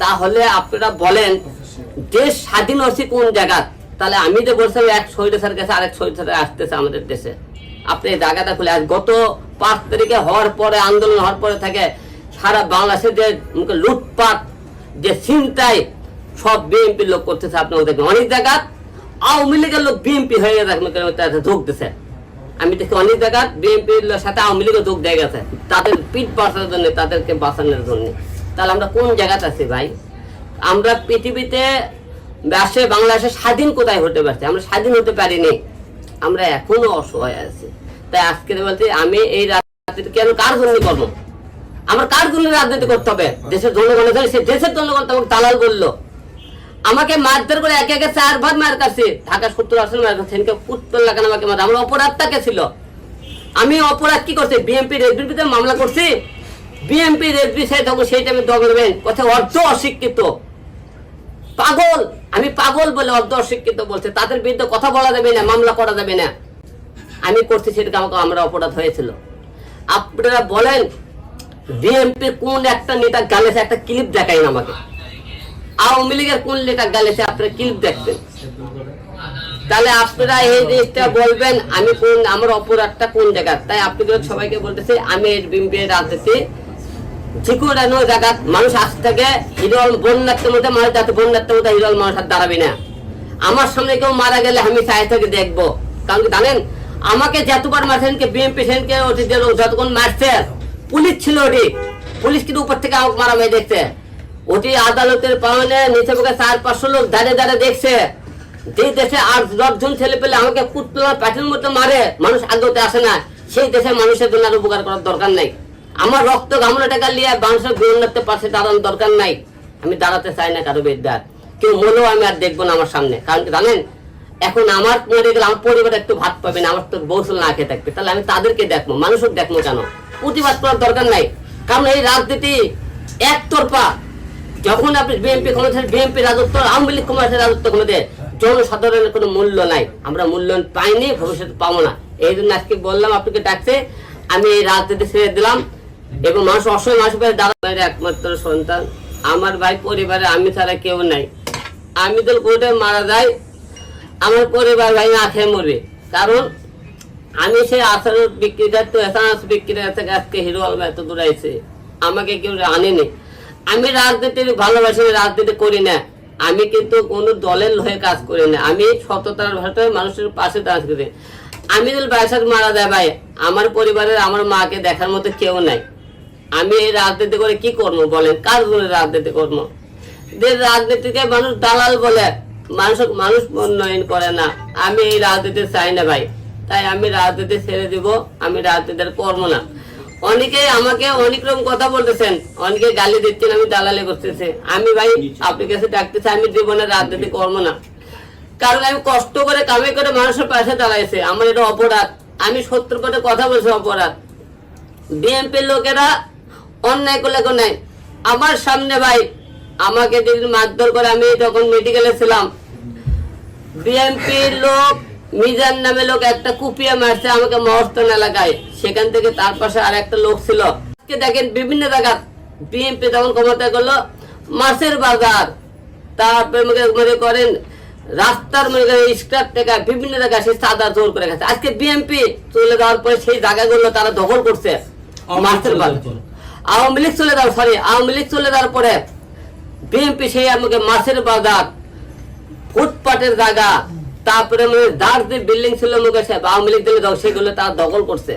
তাহলে আপনারা বলেন দেশ স্বাধীন হচ্ছে কোন জায়গা? তাহলে আমি যে বলছিলাম এক স্বৈরাচার কাছে আরেক স্বৈরাচার আসতেছে আমাদের দেশে, আপনি এই জায়গাটা খুলে গত 5 তারিখে হওয়ার পরে, আন্দোলন হওয়ার পরে থেকে সারা বাংলাদেশে যে লুটপাট, যে ছিনতাই, সব বিএনপির লোক করতেছে। আপনারা দেখবেন অনেক জায়গা আওয়ামী লীগের লোক বিএনপি হয়ে গেছে, যোগ দিচ্ছে। আমি দেখি অনেক জায়গা বিএনপির সাথে আওয়ামী লীগের যোগ দিয়ে গেছে তাদের পিঠ বাঁচানোর জন্য, তাদেরকে বাঁচানোর জন্য। তাহলে আমরা কোন জায়গাতে আছি ভাই? আমরা পৃথিবীতে বাংলাদেশে স্বাধীন কোথায় হতে পারছি? আমরা স্বাধীন হতে পারিনি, আমরা এখনো অসহায় আছি। তাই আজকে বলছি আমি এই রাজনীতি কেন, কার জন্য করবো? আমার কার জন্য রাজনীতি করতে হবে? দেশের জনগণের জন্য। সে দেশের জনগণ আমাকে দালাল বললো, আমাকে মারধর করে একে একে 4 বার মার কাছে, ঢাকা 70 আসন মার কাছে, উত্তর লাগানো আমাকে মার। আমার অপরাধটা কে ছিল? আমি অপরাধ কি করছি? বিএনপি রেজবির বিরুদ্ধে মামলা করছি। বিএনপি রেজবি সেই তখন সেই টাইমে দখলবেন কথা অর্ধ অশিক্ষিত পাগল, আমি পাগল বলে অর্ধ অশিক্ষিত বলছে, তাদের বিরুদ্ধে কথা বলা যাবে না, মামলা করা যাবে না। আমি করছি সেটাকে আমাকে আমরা অপরাধ হয়েছিল। আপনারা বলেন বিএনপির কোন একটা নেতা গালেছে? একটা ক্লিপ দেখাই না আমাকে। আওয়ামী লীগের কোন নেতা গালেছে? আপনারা ক্লিপ দেখবেন। তাহলে আপনারা এই জিনিসটা বলবেন আমি কোন, আমার অপরাধটা কোন জায়গা। তাই আপনাদের সবাইকে বলতেছি আমি এই বিএনপির রাজনীতি যেকোনো জায়গা মানুষ আজ থেকে হিরোল বন্যার্থের মধ্যে মানুষ যাতে বন্যার্থের মধ্যে হিরোল মানুষ আর দাঁড়াবে না। আমার সামনে কেউ মারা গেলে আমি চাই থেকে দেখবো। কারণ কি জানেন, আমাকে যতবার মারছেন বিএনপি সেনকে যতক্ষণ মারছে পুলিশ ছিল, ওটি পুলিশ কিন্তু উপর থেকে আমাকে মারা মেয়ে দেখছে। ওটি আদালতের পাওয়ানে নিচে 400-500 লোক দাঁড়িয়ে দাঁড়িয়ে দেখছে। যে দেশে 8-10 জন ছেলে পেলে আমাকে কুতলা প্যাটের মতো মারে, মানুষ আগতে আসে না, সেই দেশে মানুষের জন্য আর উপকার করার দরকার নাই। আমার রক্ত গামলা টাকা নিয়ে মানুষের উন্নতির পাশে দাঁড়ানোর দরকার নাই। আমি দাঁড়াতে চাই না কারো বিদ্যার, কেউ মনেও আমি আর দেখবো না আমার সামনে। কারণ কি জানেন, এখন আমার মরে গেলে আমার পরিবার একটু ভাত পাবে না, আমার তো বৌসল না খেয়ে থাকবে। তাহলে আমি তাদেরকে দেখবো, মানুষও দেখবো কেন? প্রতিবাদ করার দরকার নাই। কারণ এই রাজনীতি একতরফা। যখন আপনি বিএনপি ক্ষমতা, বিএনপি রাজত্ব, আওয়ামী লীগ ক্ষমতার রাজত্ব ক্ষমতা, জনসাধারণের কোনো মূল্য নাই। আমরা মূল্যায়ন পাইনি, ভবিষ্যতে পাবো না। এই জন্য আজকে বললাম, আপনাকে ডাকছে, আমি এই রাজনীতি ছেড়ে দিলাম। এবং মানুষ অসহায় মানুষ দাঁড়ানোর একমাত্র সন্তান আমার ভাই, পরিবারে আমি ছাড়া কেউ নাই। আমি তো কোর্টে মারা যায়, আমার পরিবার ভাই না খেয়ে মরবে। কারণ আমি সেই আসার বিক্রিটা তো এসানাস বিক্রিটা থেকে আজকে হিরো আলম এত দূর আইছে, আমাকে কেউ আনেনি। আমি রাজনীতি ভালোবাসি, রাজনীতি করি না। আমি কিন্তু কোনো দলের হয়ে কাজ করি না, আমি সততার ভাষায় মানুষের পাশে কাজ করি। আমি যদি বাসার মারা যায় ভাই, আমার পরিবারের আমার মাকে দেখার মতো কেউ নাই। আমি এই রাজনীতি করে কি করবো বলেন? কার জন্য রাজনীতি করবো? যে রাজনীতিকে মানুষ দালাল বলে, মানুষ উন্নয়ন করে না। আমি এই রাজনীতি চাই না ভাই, তাই আমি রাজনীতি ছেড়ে দিব, আমি রাজনীতি করবো না। অনেকে আমাকে অনেক রকম কথা বলতেছেন, অনেকে গালি দিচ্ছেন, আমি দালালি করতেছি। আমি ভাই আপনার কাছে ডাকতেছি, আমি জীবনে রাজনীতি করবো না। কারণ আমি কষ্ট করে কামাই করে মানুষের পাশে দাঁড়াইছে, আমার এটা অপরাধ। আমি 70 কোটি কথা বলছি, অপরাধ। বিএনপির লোকেরা অন্যায় করলে কেউ নাই। আমার সামনে ভাই আমাকে যেদিন মারধর করে, আমি যখন মেডিকেলে ছিলাম, বিএনপির লোক মিজান নামে লোক একটা কুপিয়ে মারছে আমাকে মহস্থান এলাকায়। সেখান থেকে তার পাশে আর একটা লোক ছিল। দেখেন বিভিন্ন জায়গা বিএনপি যখন ক্ষমতা করলো, মাছের বাজার, তারপরে মনে করেন রাস্তার স্ক্র্যাপ থেকে বিভিন্ন জায়গায় সেই চাঁদা জোর করে গেছে। আজকে বিএনপি চলে যাওয়ার পরে সেই জায়গাগুলো তারা দখল করছে। মাছের বাজার আওয়ামী লীগ চলে যাওয়ার আওয়ামী লীগ চলে যাওয়ার পরে বিএনপি সেই আমাকে মাছের বাজার, ফুটপাতের জায়গা, তারপরে যার যে বিল্ডিং ছিল মুখে আওয়ামী লীগ দিলে সেগুলো তারা দখল করছে।